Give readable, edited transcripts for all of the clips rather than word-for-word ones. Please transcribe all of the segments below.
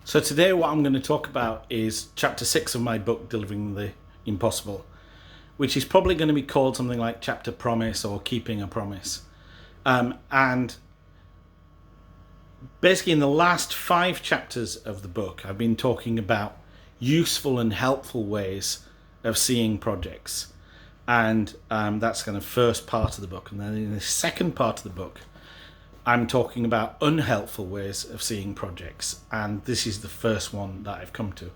So today what I'm going to talk about is chapter 6 of my book, Delivering the Impossible, which is probably going to be called something like chapter promise or keeping a promise. And basically in the last 5 chapters of the book, I've been talking about useful and helpful ways of seeing projects. And that's kind of first part of the book. And then in the second part of the book, I'm talking about unhelpful ways of seeing projects, and this is the first one that I've come to.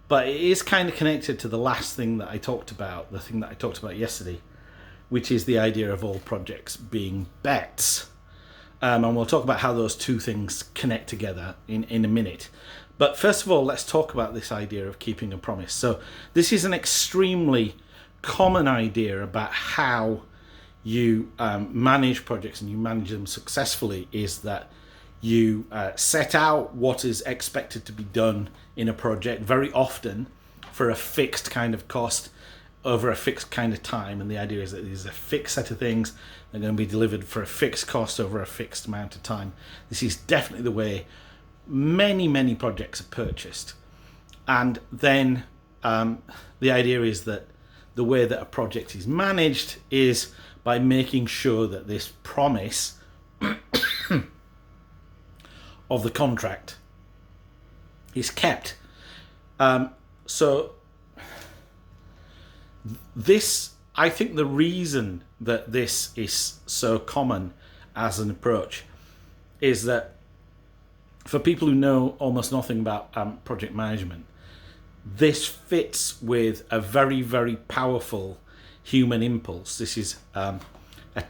But it is kind of connected to the last thing that I talked about, the thing that I talked about yesterday, which is the idea of all projects being bets. And we'll talk about how those two things connect together in a minute. But first of all, let's talk about this idea of keeping a promise. So this is an extremely common idea about how you manage projects and you manage them successfully, is that you set out what is expected to be done in a project very often for a fixed kind of cost over a fixed kind of time. And the idea is that there's a fixed set of things that are going to be delivered for a fixed cost over a fixed amount of time. This is definitely the way many projects are purchased. And then the idea is that the way that a project is managed is by making sure that this promise of the contract is kept. So this, I think the reason that this is so common as an approach is that for people who know almost nothing about project management, this fits with a very powerful human impulse. This is a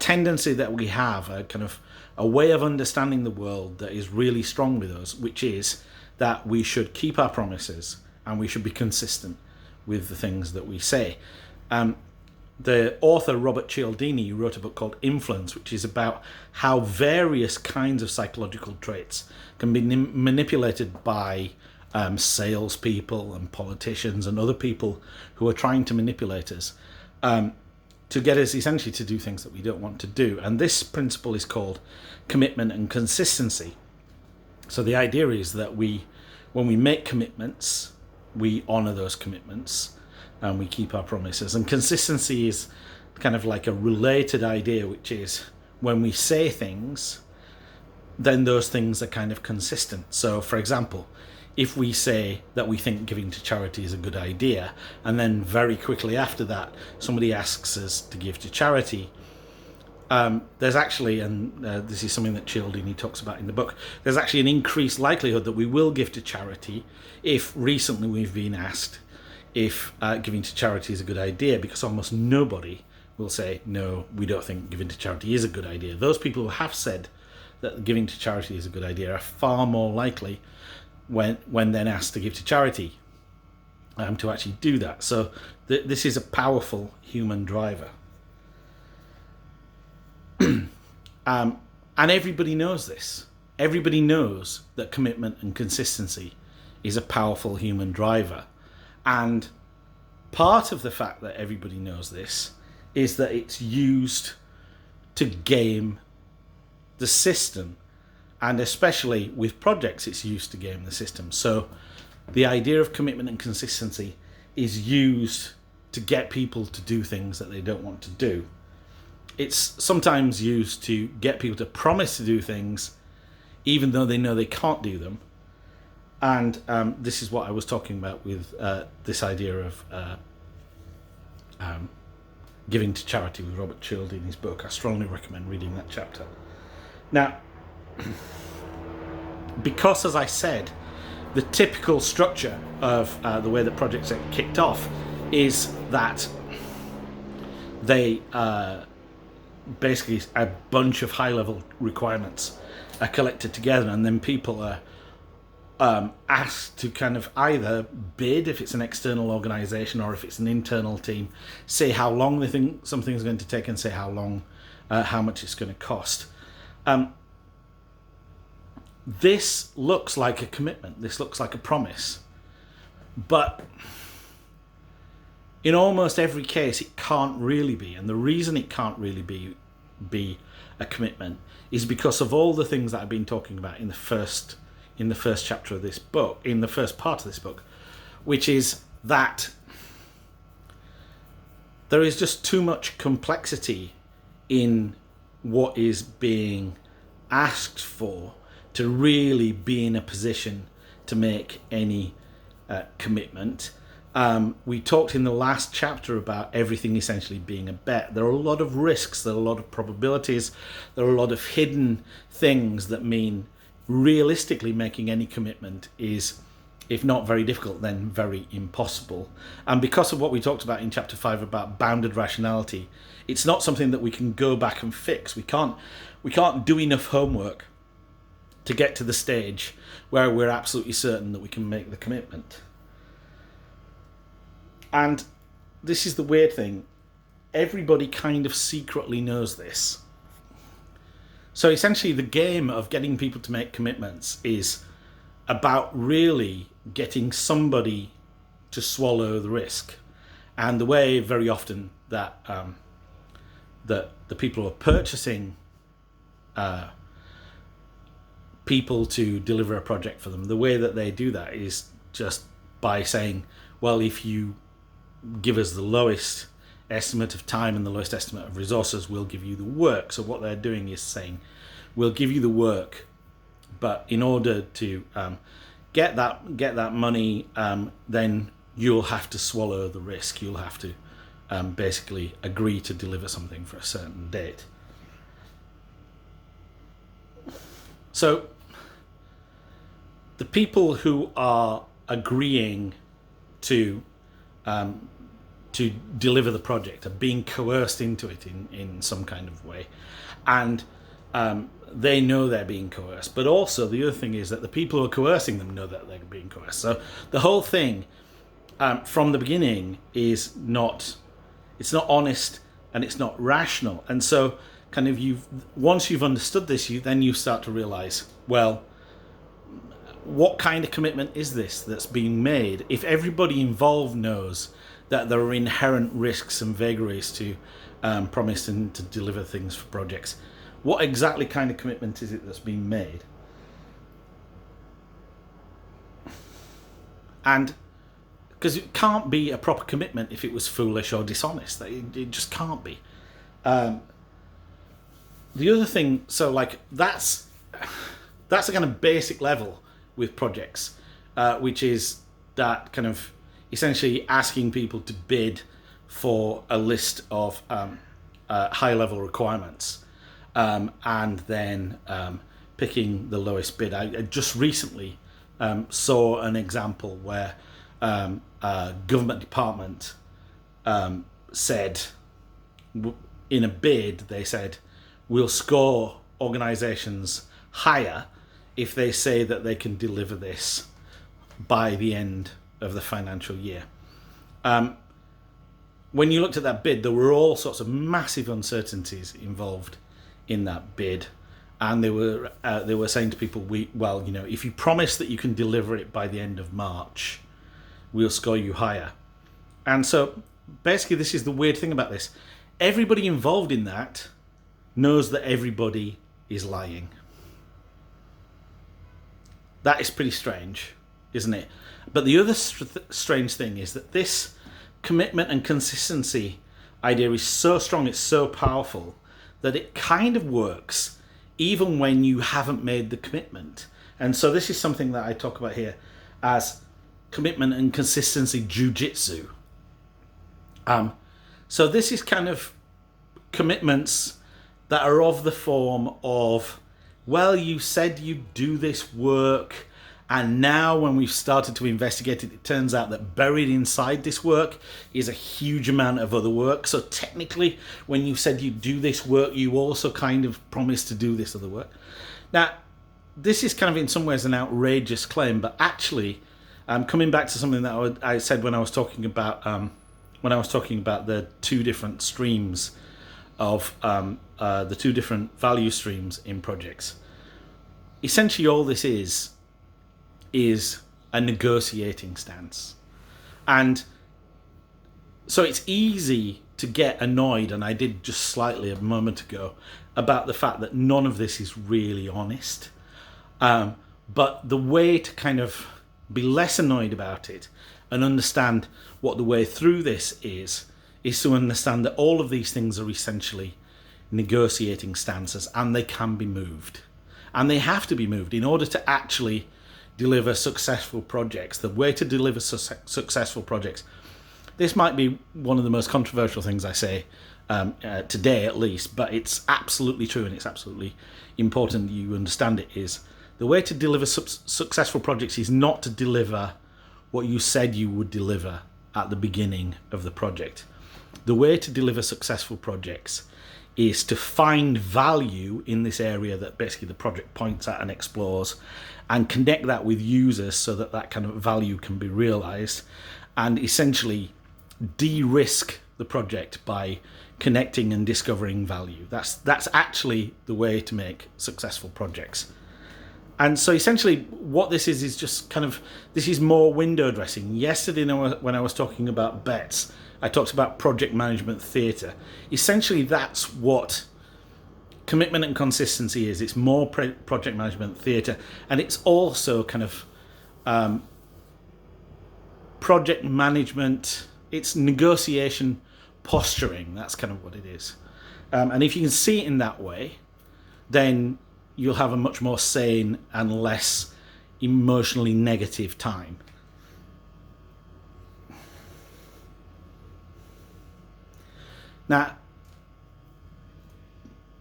tendency that we have, a kind of a way of understanding the world that is really strong with us, which is that we should keep our promises and we should be consistent with the things that we say. The author Robert Cialdini wrote a book called Influence, which is about how various kinds of psychological traits can be manipulated by salespeople and politicians and other people who are trying to manipulate us, to get us essentially to do things that we don't want to do. And this principle is called commitment and consistency. So the idea is that when we make commitments, we honor those commitments and we keep our promises. And consistency is kind of like a related idea, which is when we say things, then those things are kind of consistent. So for example, if we say that we think giving to charity is a good idea, and then very quickly after that somebody asks us to give to charity, there's actually, and this is something that Cialdini talks about in the book, there's actually an increased likelihood that we will give to charity if recently we've been asked if giving to charity is a good idea, because almost nobody will say, no, we don't think giving to charity is a good idea. Those people who have said that giving to charity is a good idea are far more likely when then asked to give to charity to actually do that. So this is a powerful human driver. And everybody knows this. Everybody knows that commitment and consistency is a powerful human driver. And part of the fact that everybody knows this is that it's used to game the system. And especially with projects, it's used to game the system. So the idea of commitment and consistency is used to get people to do things that they don't want to do. It's sometimes used to get people to promise to do things even though they know they can't do them. And this is what I was talking about with this idea of giving to charity with Robert Cialdini's book. I strongly recommend reading that chapter. Now, because, as I said, the typical structure of the way that projects are kicked off is that they basically a bunch of high-level requirements are collected together, and then people are asked to kind of either bid if it's an external organization or if it's an internal team, say how long they think something's going to take and say how much it's going to cost. This looks like a commitment. This looks like a promise. But in almost every case, it can't really be. And the reason it can't really be a commitment is because of all the things that I've been talking about in the first in the first chapter of this book, in the first part of this book, which is that there is just too much complexity in what is being asked for to really be in a position to make any commitment. We talked in the last chapter about everything essentially being a bet. There are a lot of risks, there are a lot of probabilities, there are a lot of hidden things that mean realistically making any commitment is, if not very difficult, then very impossible. And because of what we talked about in chapter 5 about bounded rationality, it's not something that we can go back and fix. We can't do enough homework to get to the stage where we're absolutely certain that we can make the commitment. And this is the weird thing. Everybody kind of secretly knows this. So essentially the game of getting people to make commitments is about really getting somebody to swallow the risk. And the way very often that that the people who are purchasing people to deliver a project for them, the way that they do that is just by saying, well, if you give us the lowest estimate of time and the lowest estimate of resources, we'll give you the work. So what they're doing is saying, we'll give you the work, but in order to get that money, then you'll have to swallow the risk. You'll have to basically agree to deliver something for a certain date. So the people who are agreeing to deliver the project are being coerced into it in some kind of way, and they know they're being coerced. But also the other thing is that the people who are coercing them know that they're being coerced. So the whole thing from the beginning is not honest and it's not rational. And so kind of once you've understood this, then you start to realize, well, what kind of commitment is this that's being made? If everybody involved knows that there are inherent risks and vagaries to promise and to deliver things for projects, what exactly kind of commitment is it that's being made? And because it can't be a proper commitment if it was foolish or dishonest. It just can't be. The other thing, so like that's a kind of basic level with projects, which is that kind of essentially asking people to bid for a list of high-level requirements, and then picking the lowest bid. I just recently saw an example where a government department said, in a bid, they said, we'll score organisations higher if they say that they can deliver this by the end of the financial year. When you looked at that bid, there were all sorts of massive uncertainties involved in that bid, and they were saying to people, if you promise that you can deliver it by the end of March, we'll score you higher. And so basically this is the weird thing about this. Everybody involved in that knows that everybody is lying. That is pretty strange, isn't it? But the other strange thing is that this commitment and consistency idea is so strong, it's so powerful, that it kind of works even when you haven't made the commitment. And so this is something that I talk about here as commitment and consistency jujitsu. So this is kind of commitments that are of the form of, well, you said you'd do this work, and now when we've started to investigate it, it turns out that buried inside this work is a huge amount of other work. So technically, when you said you'd do this work, you also kind of promised to do this other work. Now, this is kind of in some ways an outrageous claim, but actually, coming back to something that I said when I was talking about the two different streams of the two different value streams in projects. Essentially, all this is a negotiating stance. And so it's easy to get annoyed, and I did just slightly a moment ago, about the fact that none of this is really honest. But the way to kind of be less annoyed about it and understand what the way through this is to understand that all of these things are essentially negotiating stances, and they can be moved. And they have to be moved in order to actually deliver successful projects. The way to deliver successful projects, this might be one of the most controversial things I say today at least, but it's absolutely true, and it's absolutely important that you understand it, is the way to deliver successful projects is not to deliver what you said you would deliver at the beginning of the project. The way to deliver successful projects is to find value in this area that basically the project points at and explores, and connect that with users so that that kind of value can be realized, and essentially de-risk the project by connecting and discovering value. That's actually the way to make successful projects. And so essentially what this is just kind of, this is more window dressing. Yesterday when I was talking about bets, I talked about project management theatre. Essentially that's what commitment and consistency is. It's more project management theatre, and it's also kind of project management, it's negotiation posturing. That's kind of what it is. And if you can see it in that way, then you'll have a much more sane and less emotionally negative time. Now,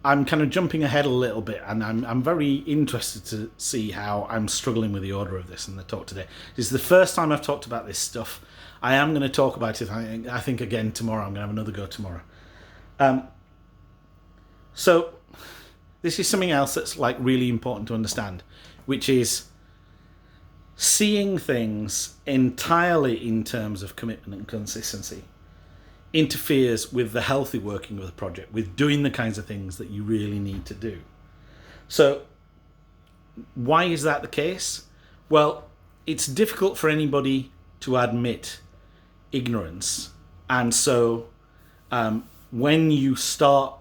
I'm kind of jumping ahead a little bit, and I'm very interested to see how I'm struggling with the order of this in the talk today. This is the first time I've talked about this stuff. I am going to talk about it, I think, again tomorrow. I'm going to have another go tomorrow. So this is something else that's like really important to understand, which is seeing things entirely in terms of commitment and consistency interferes with the healthy working of the project, with doing the kinds of things that you really need to do. So why is that the case? Well, it's difficult for anybody to admit ignorance. And so when you start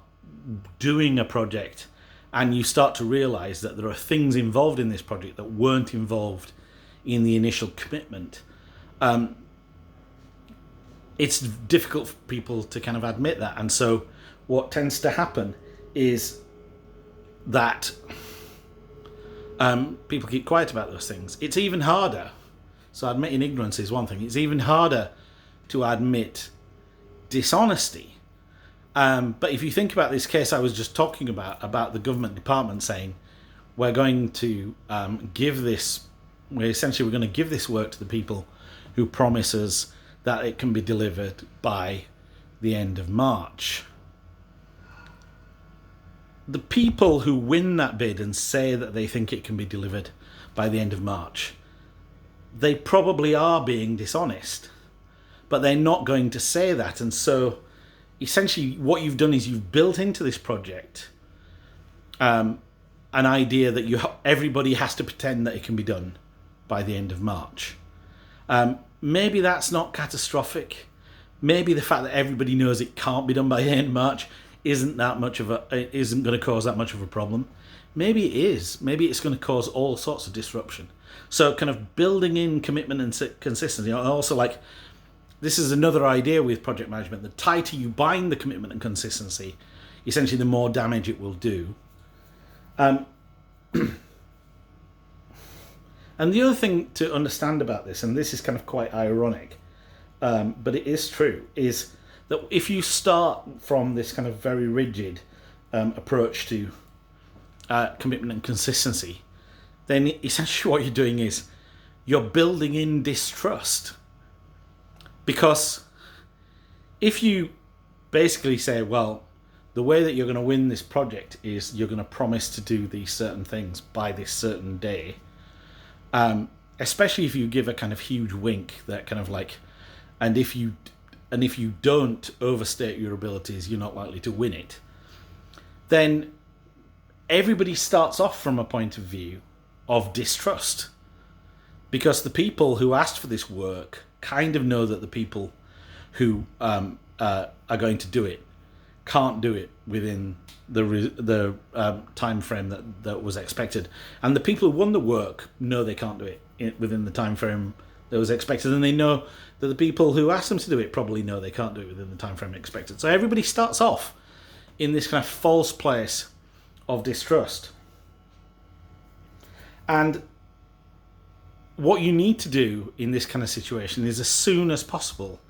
doing a project and you start to realize that there are things involved in this project that weren't involved in the initial commitment, it's difficult for people to kind of admit that. And so what tends to happen is that people keep quiet about those things. It's even harder. So admitting ignorance is one thing. It's even harder to admit dishonesty. But if you think about this case I was just talking about the government department saying, we're going to give this work to the people who promise us that it can be delivered by the end of March. The people who win that bid and say that they think it can be delivered by the end of March, they probably are being dishonest, but they're not going to say that. And so essentially what you've done is you've built into this project an idea that everybody has to pretend that it can be done by the end of March. Maybe that's not catastrophic. Maybe the fact that everybody knows it can't be done by the end of March isn't going to cause that much of a problem. Maybe it is. Maybe it's going to cause all sorts of disruption. So kind of building in commitment and consistency. Also, like, this is another idea with project management. The tighter you bind the commitment and consistency, essentially the more damage it will do. And the other thing to understand about this, and this is kind of quite ironic, but it is true, is that if you start from this kind of very rigid approach to commitment and consistency, then essentially what you're doing is you're building in distrust. Because if you basically say, well, the way that you're going to win this project is you're going to promise to do these certain things by this certain day, especially if you give a kind of huge wink that kind of like, and if you don't overstate your abilities, you're not likely to win it, then everybody starts off from a point of view of distrust, because the people who asked for this work kind of know that the people who are going to do it can't do it within the time frame that was expected, and the people who won the work know they can't do it within the time frame that was expected, and they know that the people who asked them to do it probably know they can't do it within the time frame expected. So everybody starts off in this kind of false place of distrust. And what you need to do in this kind of situation is, as soon as possible,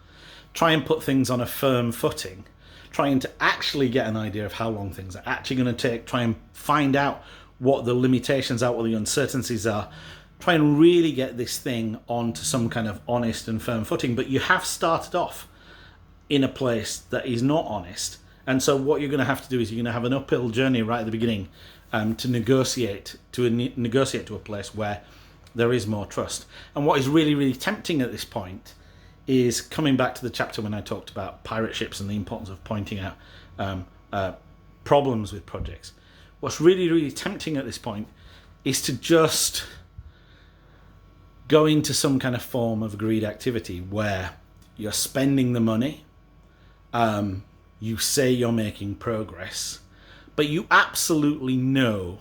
try and put things on a firm footing, trying to actually get an idea of how long things are actually going to take, try and find out what the limitations are, what the uncertainties are, try and really get this thing onto some kind of honest and firm footing. But you have started off in a place that is not honest. And so what you're going to have to do is you're going to have an uphill journey right at the beginning to negotiate to a place where there is more trust. And what is really, really tempting at this point is coming back to the chapter when I talked about pirate ships and the importance of pointing out problems with projects. What's really, really tempting at this point is to just go into some kind of form of greed activity where you're spending the money, you say you're making progress, but you absolutely know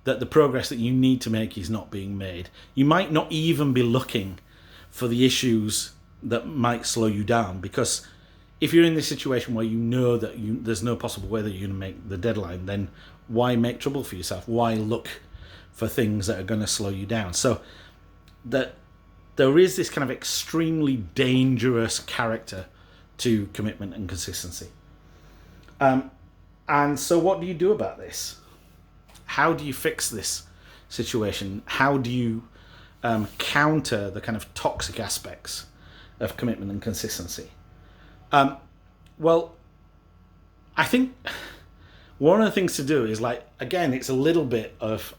that the progress that you need to make is not being made. You might not even be looking for the issues that might slow you down, because if you're in this situation where you know that there's no possible way that you're going to make the deadline, then why make trouble for yourself? Why look for things that are going to slow you down? So that there is this kind of extremely dangerous character to commitment and consistency. And so what do you do about this? How do you fix this situation? How do you counter the kind of toxic aspects of commitment and consistency? Well, I think one of the things to do is, like, again, it's a little bit of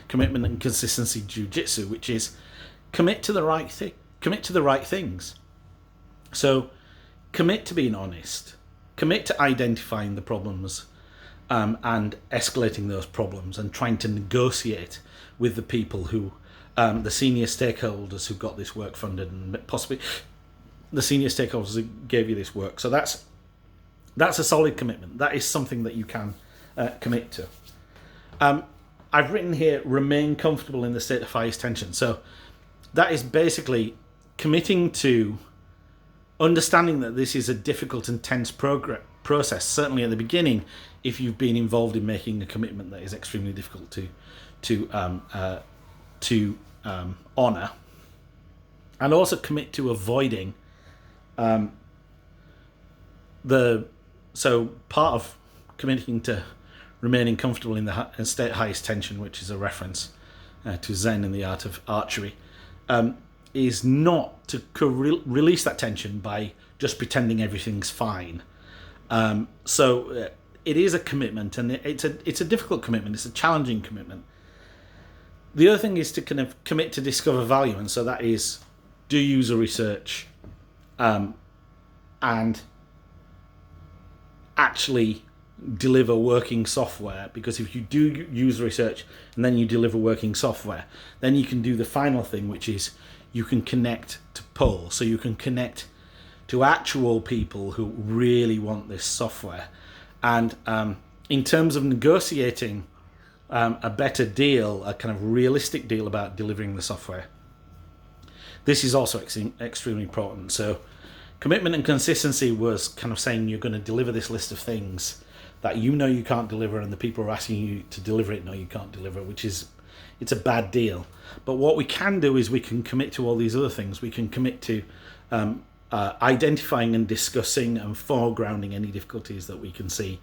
commitment and consistency jiu-jitsu, which is commit to the right thing, commit to the right things. So commit to being honest, commit to identifying the problems and escalating those problems and trying to negotiate with the people who, the senior stakeholders who got this work funded, and possibly the senior stakeholders who gave you this work. So that's a solid commitment. That is something that you can commit to. I've written here, remain comfortable in the state of highest tension. So that is basically committing to understanding that this is a difficult and tense process. Certainly at the beginning, if you've been involved in making a commitment that is extremely difficult to honour, and also commit to avoiding so part of committing to remaining comfortable in the state of highest tension, which is a reference to Zen and the art of archery, is not to release that tension by just pretending everything's fine. So it is a commitment, and it's a difficult commitment. It's a challenging commitment. The other thing is to kind of commit to discover value, and so that is do user research, and actually deliver working software. Because if you do user research and then you deliver working software, then you can do the final thing, which is you can connect to pull. So you can connect to actual people who really want this software. And in terms of negotiating a better deal, a kind of realistic deal about delivering the software, this is also extremely important. So commitment and consistency was kind of saying you're going to deliver this list of things that you know you can't deliver, and the people who are asking you to deliver it know you can't deliver, it's a bad deal. But what we can do is we can commit to all these other things. We can commit to identifying and discussing and foregrounding any difficulties that we can see,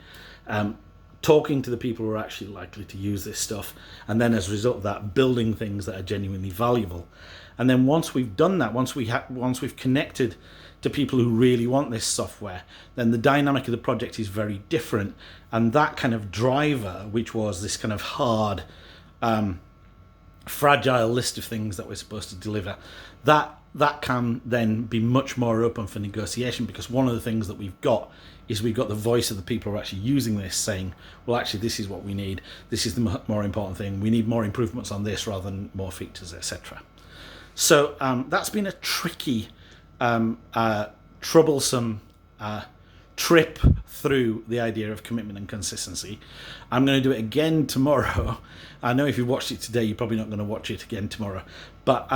talking to the people who are actually likely to use this stuff, and then as a result of that, building things that are genuinely valuable. And then once we've done that, once we've connected to people who really want this software, then the dynamic of the project is very different. And that kind of driver, which was this kind of hard, fragile list of things that we're supposed to deliver, that can then be much more open for negotiation, because one of the things that we've got is we've got the voice of the people who are actually using this saying, well, actually, this is what we need. This is the more important thing. We need more improvements on this rather than more features, etc. So that's been a tricky, troublesome trip through the idea of commitment and consistency. I'm going to do it again tomorrow. I know if you watched it today, you're probably not going to watch it again tomorrow. But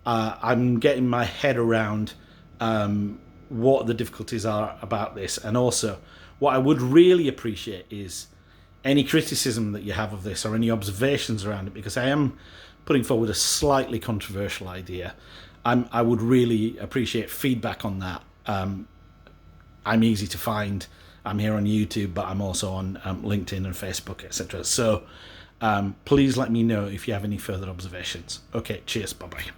I'm getting my head around what the difficulties are about this. And also, what I would really appreciate is any criticism that you have of this or any observations around it, because I am putting forward a slightly controversial idea. I would really appreciate feedback on that. I'm easy to find. I'm here on YouTube, but I'm also on LinkedIn and Facebook, etc. So please let me know if you have any further observations. Okay, cheers. Bye-bye.